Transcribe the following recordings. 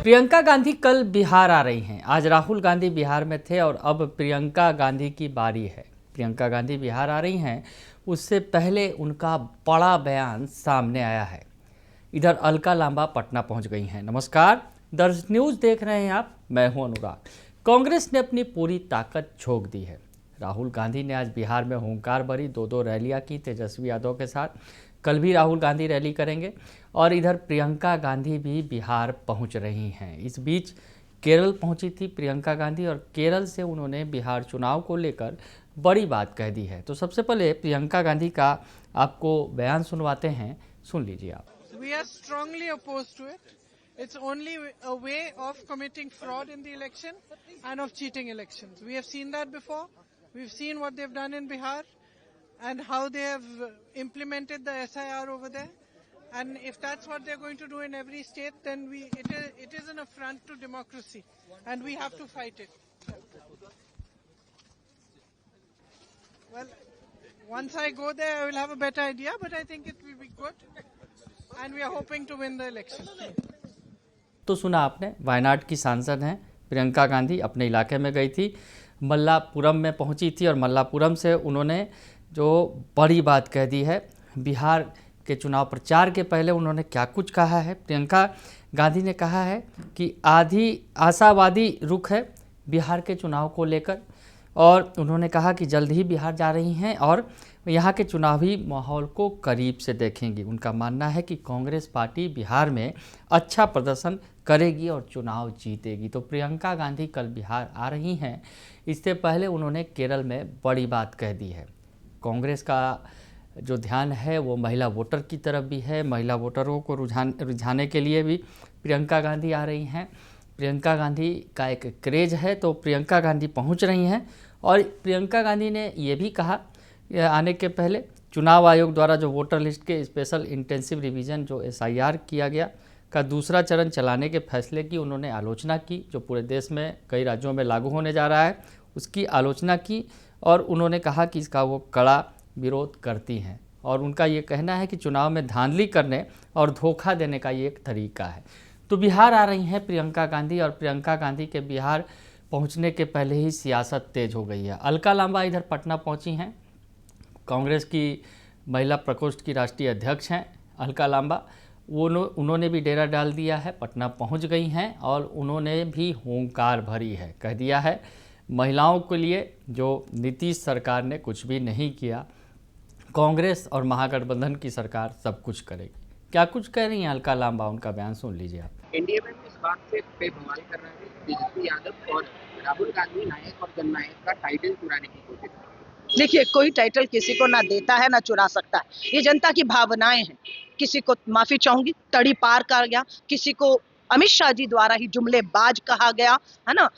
प्रियंका गांधी कल बिहार आ रही हैं। आज राहुल गांधी बिहार में थे और अब प्रियंका गांधी की बारी है। प्रियंका गांधी बिहार आ रही हैं, उससे पहले उनका बड़ा बयान सामने आया है। इधर अलका लांबा पटना पहुंच गई हैं। नमस्कार, दर्ज न्यूज़ देख रहे हैं आप, मैं हूं अनुराग। कांग्रेस ने अपनी पूरी ताकत झोंक दी है। राहुल गांधी ने आज बिहार में हुंकार भरी दो रैलियां की तेजस्वी यादव के साथ। कल भी राहुल गांधी रैली करेंगे और इधर प्रियंका गांधी भी बिहार पहुंच रही हैं। इस बीच केरल पहुंची थी प्रियंका गांधी और केरल से उन्होंने बिहार चुनाव को लेकर बड़ी बात कह दी है। तो सबसे पहले प्रियंका गांधी का आपको बयान सुनवाते हैं, सुन लीजिए आप। We are strongly opposed to it. It's only a way of committing fraud in the election and of cheating elections. We have seen that before. We've seen what they've done in Bihar and how they have implemented the SIR over there. And if that's what they're going to do in every state, then it is an affront to democracy, and we have to fight it. Well, once I go there, I will have a better idea, but I think it will be good, and we are hoping to win the election. तो सुना आपने, वायनाड की सांसद हैं प्रियंका गांधी, अपने इलाके में गई थी, मल्लापुरम में पहुंची थी और मल्लापुरम से उन्होंने जो बड़ी बात कह दी है। बिहार के चुनाव प्रचार के पहले उन्होंने क्या कुछ कहा है। प्रियंका गांधी ने कहा है कि आशावादी रुख है बिहार के चुनाव को लेकर, और उन्होंने कहा कि जल्द ही बिहार जा रही हैं और यहाँ के चुनावी माहौल को करीब से देखेंगी। उनका मानना है कि कांग्रेस पार्टी बिहार में अच्छा प्रदर्शन करेगी और चुनाव जीतेगी। तो प्रियंका गांधी कल बिहार आ रही हैं। इससे पहले उन्होंने केरल में बड़ी बात कह दी है। कांग्रेस का जो ध्यान है वो महिला वोटर की तरफ भी है। महिला वोटरों को रुझाने के लिए भी प्रियंका गांधी आ रही हैं। प्रियंका गांधी का एक क्रेज है, तो प्रियंका गांधी पहुंच रही हैं। और प्रियंका गांधी ने ये भी कहा आने के पहले चुनाव आयोग द्वारा जो वोटर लिस्ट के स्पेशल इंटेंसिव रिवीजन जो SIR किया गया का दूसरा चरण चलाने के फैसले की उन्होंने आलोचना की, जो पूरे देश में कई राज्यों में लागू होने जा रहा है, उसकी आलोचना की। और उन्होंने कहा कि इसका वो कड़ा विरोध करती हैं और उनका ये कहना है कि चुनाव में धांधली करने और धोखा देने का ये एक तरीका है। तो बिहार आ रही हैं प्रियंका गांधी, और प्रियंका गांधी के बिहार पहुंचने के पहले ही सियासत तेज हो गई है। अलका लांबा इधर पटना पहुंची हैं। कांग्रेस की महिला प्रकोष्ठ की राष्ट्रीय अध्यक्ष हैं अलका लांबा। उन्होंने भी डेरा डाल दिया है, पटना पहुंच गई हैं और उन्होंने भी हुंकार भरी है, कह दिया है महिलाओं के लिए जो नीतीश सरकार ने कुछ भी नहीं किया, कांग्रेस और महागठबंधन की सरकार सब कुछ करेगी। क्या कुछ कह रही हैं अलका लांबा, उनका बयान सुन लीजिए आप। एनडीए में इस बात से बवाल कर रहे हैं तेजस्वी यादव और राहुल गांधी नायक और जननायक का टाइटल चुराने की कोशिश कर रहे हैं। देखिए, कोई टाइटल किसी को ना देता है ना चुरा सकता है। ये जनता की भावनाएं हैं। किसी को माफी चाहूंगी, तड़ी पार कर गया, किसी को अमित शाह जी द्वारा ही जुमलेबाज कहा गया है ना।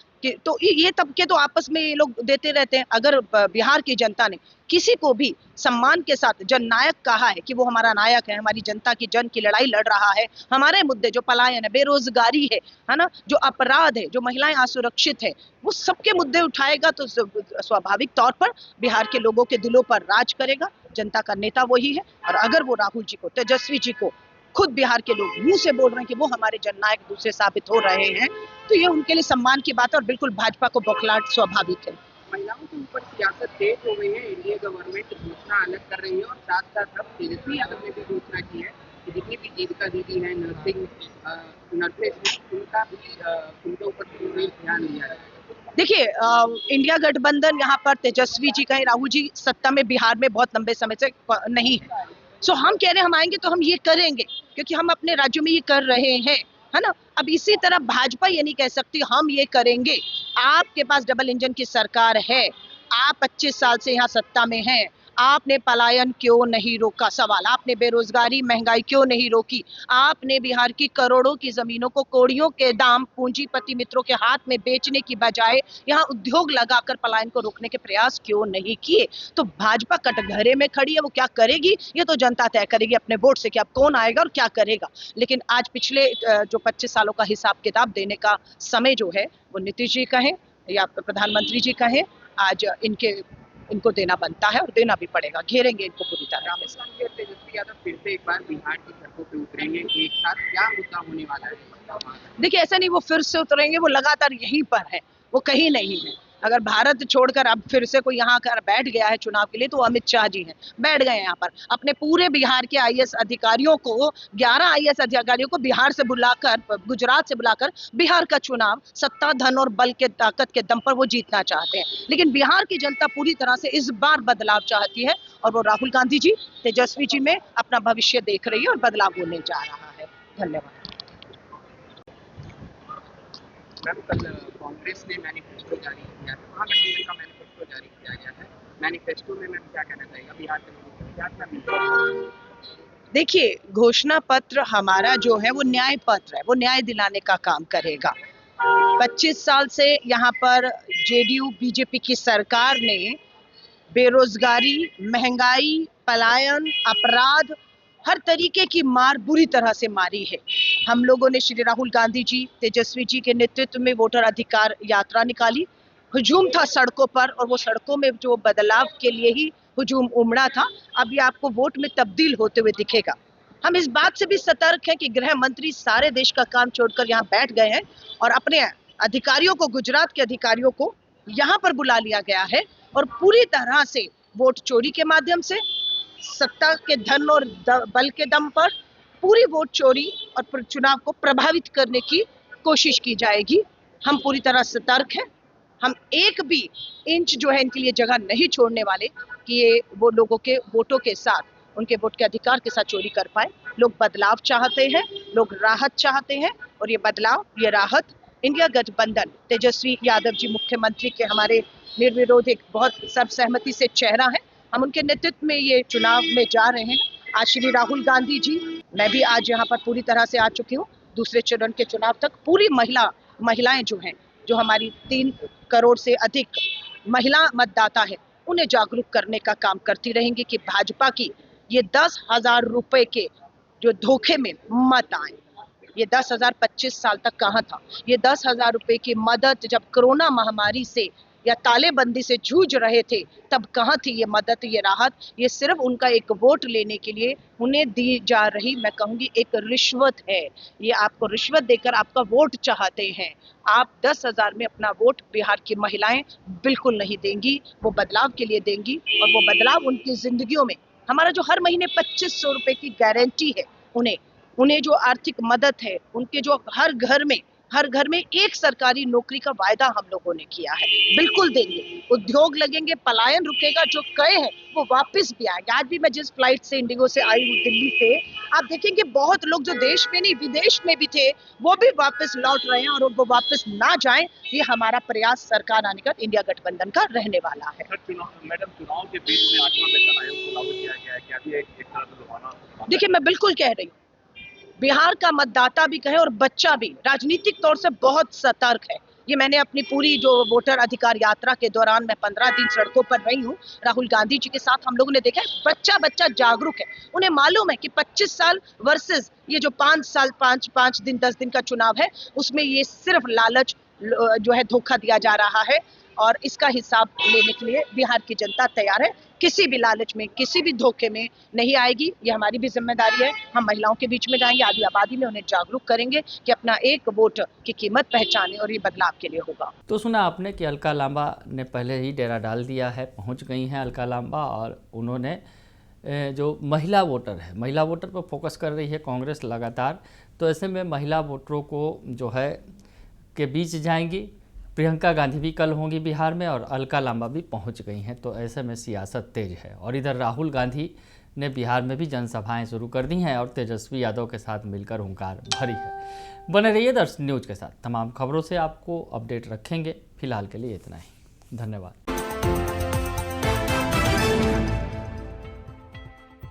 तो ये तबके तो आपस में ये लोग देते रहते हैं। अगर बिहार की जनता ने किसी को भी सम्मान के साथ जननायक कहा है कि वो हमारा नायक है, हमारी जनता की जन की लड़ाई लड़ रहा है, हमारे मुद्दे जो पलायन है, बेरोजगारी है ना, जो अपराध है, जो महिलाएं असुरक्षित है, वो सबके मुद्दे उठाएगा, तो स्वाभाविक तौर पर बिहार के लोगों के दिलों पर राज करेगा। जनता का नेता वही है। और अगर वो राहुल जी को, तेजस्वी जी को खुद बिहार के लोग मुंह से बोल रहे हैं कि वो हमारे जननायक दूसरे साबित हो रहे हैं, तो ये उनके लिए सम्मान की बात है और बिल्कुल भाजपा को बौखलाहट स्वाभाविक है। महिलाओं के ऊपर सियासत तेज हो गई है। एनडीए गवर्नमेंट घोषणा अलग कर रही है और साथ साथ अब तेजस्वी यादव ने भी घोषणा की है कि जितनी भी जीविका दीदी है, नर्सेस हैं, उनके ऊपर ध्यान दिया है। देखिए, इंडिया गठबंधन यहाँ पर तेजस्वी जी कहें, राहुल जी सत्ता में बिहार में बहुत लंबे समय से नहीं है। सो हम कह रहे हैं हम आएंगे तो हम ये करेंगे, क्योंकि हम अपने राज्यों में ये कर रहे हैं, है ना। अब इसी तरह भाजपा ये नहीं कह सकती हम ये करेंगे। आपके पास डबल इंजन की सरकार है, आप 25 साल से यहाँ सत्ता में हैं, आपने पलायन क्यों नहीं रोका? सवाल, आपने बेरोजगारी महंगाई क्यों नहीं रोकी? आपने बिहार की करोड़ों की जमीनों को कौड़ियों के दाम पूंजीपति मित्रों के हाथ में बेचने की बजाय यहाँ उद्योग लगाकर पलायन को रोकने के प्रयास क्यों नहीं किए? तो भाजपा कटघरे में खड़ी है, वो क्या करेगी ये तो जनता तय करेगी अपने वोट से कि अब कौन आएगा और क्या करेगा। लेकिन आज पिछले जो 25 सालों का हिसाब किताब देने का समय जो है वो नीतीश जी कहें या प्रधानमंत्री जी कहें, आज इनके इनको देना बनता है और देना भी पड़ेगा, घेरेंगे इनको पूरी तरह राहुल से। गांधी और तेजस्वी यादव फिर से एक बार बिहार की सड़कों पे उतरेंगे एक साथ, क्या मुद्दा होने वाला है? देखिए ऐसा नहीं वो फिर से उतरेंगे, वो लगातार यहीं पर है, वो कहीं नहीं है। अगर भारत छोड़कर अब फिर से कोई यहाँ कर बैठ गया है चुनाव के लिए तो अमित शाह जी हैं, बैठ गए यहाँ पर अपने पूरे बिहार के आईएएस अधिकारियों को, 11 आईएएस अधिकारियों को बिहार से बुलाकर, गुजरात से बुलाकर बिहार का चुनाव सत्ता, धन और बल के ताकत के दम पर वो जीतना चाहते हैं। लेकिन बिहार की जनता पूरी तरह से इस बार बदलाव चाहती है और वो राहुल गांधी जी, तेजस्वी जी में अपना भविष्य देख रही है और बदलाव होने जा रहा है। धन्यवाद। मैम कल कांग्रेस ने मैनिफेस्टो जारी किया है, महागठबंधन का मैनिफेस्टो जारी किया गया है। मैनिफेस्टो में मैम क्या कहना चाहिएगा बिहार के लोगों को, क्या क्या मिलता है? देखिए घोषणा पत्र हमारा जो है वो न्याय पत्र है, वो न्याय दिलाने का काम करेगा। 25 साल से यहाँ पर जेडीयू बीजेपी की सरकार ने बेरोजगारी, महंगाई, पलायन, अपराध, हर तरीके की मार बुरी तरह से मारी है। हम लोगों ने श्री राहुल गांधी जी, तेजस्वी जी के नेतृत्व में वोटर अधिकार यात्रा निकाली, हुजूम था सड़कों पर और वो सड़कों में जो बदलाव के लिए ही हुजूम उमड़ा था, अब ये आपको वोट में तब्दील होते हुए दिखेगा। हम इस बात से भी सतर्क हैं कि गृह मंत्री सारे देश का काम छोड़कर यहाँ बैठ गए हैं और अपने अधिकारियों को, गुजरात के अधिकारियों को यहाँ पर बुला लिया गया है और पूरी तरह से वोट चोरी के माध्यम से, सत्ता के धन और बल के दम पर पूरी वोट चोरी और चुनाव को प्रभावित करने की कोशिश की जाएगी। हम पूरी तरह सतर्क हैं, हम एक भी इंच जो है इनके लिए जगह नहीं छोड़ने वाले कि ये वो लोगों के वोटों के साथ, उनके वोट के अधिकार के साथ चोरी कर पाए। लोग बदलाव चाहते हैं, लोग राहत चाहते हैं और ये बदलाव, ये राहत इंडिया गठबंधन, तेजस्वी यादव जी मुख्यमंत्री के हमारे निर्विरोध एक बहुत सर्वसहमति से चेहरा है। हम उनके नेतृत्व में ये चुनाव में जा रहे हैं। आज श्री राहुल गांधी जी, मैं भी आज यहाँ पर पूरी तरह से आ चुकी हूँ। दूसरे चरण के चुनाव तक पूरी महिलाएं जो हैं, जो हमारी 3 करोड़ से अधिक महिला मतदाता है, उन्हें जागरूक करने का काम करती रहेंगी कि भाजपा की ये 10,000 रुपए के जो धोखे में मत आए। ये 10,000 25 साल तक कहाँ था? ये 10,000 रुपए की मदद जब कोरोना महामारी से या तालेबंदी से जूझ रहे थे तब कहाँ थी ये मदद, ये राहत? ये सिर्फ उनका एक वोट लेने के लिए उन्हें दी जा रही, मैं कहूंगी एक रिश्वत है। ये आपको रिश्वत देकर आपका वोट चाहते हैं। आप 10,000 में अपना वोट बिहार की महिलाएं बिल्कुल नहीं देंगी, वो बदलाव के लिए देंगी और वो बदलाव उनकी जिंदगियों में, हमारा जो हर महीने 2500 रुपए की गारंटी है, उन्हें जो आर्थिक मदद है, उनके जो हर घर में एक सरकारी नौकरी का वायदा हम लोगों ने किया है, बिल्कुल देंगे। उद्योग लगेंगे, पलायन रुकेगा, जो गए हैं वो वापस भी आएंगे। आज भी मैं जिस फ्लाइट से, इंडिगो से आई हूँ दिल्ली से, आप देखेंगे बहुत लोग जो देश में नहीं विदेश में भी थे वो भी वापस लौट रहे हैं और वो वापस ना जाएं, ये हमारा प्रयास सरकार आने का इंडिया गठबंधन का रहने वाला है। मैडम चुनाव के बीच में 8वां वेतन आयोग को लागू किया गया है, क्या भी एक तरह से लुभाना? देखिए मैं बिल्कुल कह रही हूँ, बिहार का मतदाता भी कहे और बच्चा भी राजनीतिक तौर से बहुत सतर्क है। ये मैंने अपनी पूरी जो वोटर अधिकार यात्रा के दौरान मैं 15 दिन सड़कों पर रही हूँ राहुल गांधी जी के साथ, हम लोगों ने देखा है बच्चा जागरूक है। उन्हें मालूम है कि 25 साल वर्सेस ये जो 5 साल 5 दिन 10 दिन का चुनाव है, उसमें ये सिर्फ लालच जो है, धोखा दिया जा रहा है और इसका हिसाब लेने के लिए बिहार की जनता तैयार है। किसी भी लालच में, किसी भी धोखे में नहीं आएगी। ये हमारी भी जिम्मेदारी है। हम महिलाओं के बीच में जाएंगे, आधी आबादी में उन्हें जागरूक करेंगे कि अपना एक वोट की कीमत पहचाने और ये बदलाव के लिए होगा। तो सुना आपने कि अलका लांबा ने पहले ही डेरा डाल दिया है, पहुंच गई हैं अलका लांबा और उन्होंने जो महिला वोटर है, महिला वोटर पर फोकस कर रही है कांग्रेस लगातार। तो ऐसे में महिला वोटरों को जो है के बीच जाएंगी। प्रियंका गांधी भी कल होंगी बिहार में और अलका लांबा भी पहुंच गई हैं। तो ऐसे में सियासत तेज है और इधर राहुल गांधी ने बिहार में भी जनसभाएं शुरू कर दी हैं और तेजस्वी यादव के साथ मिलकर हुंकार भरी है। बने रहिए दर्शन न्यूज़ के साथ, तमाम खबरों से आपको अपडेट रखेंगे। फिलहाल के लिए इतना ही, धन्यवाद।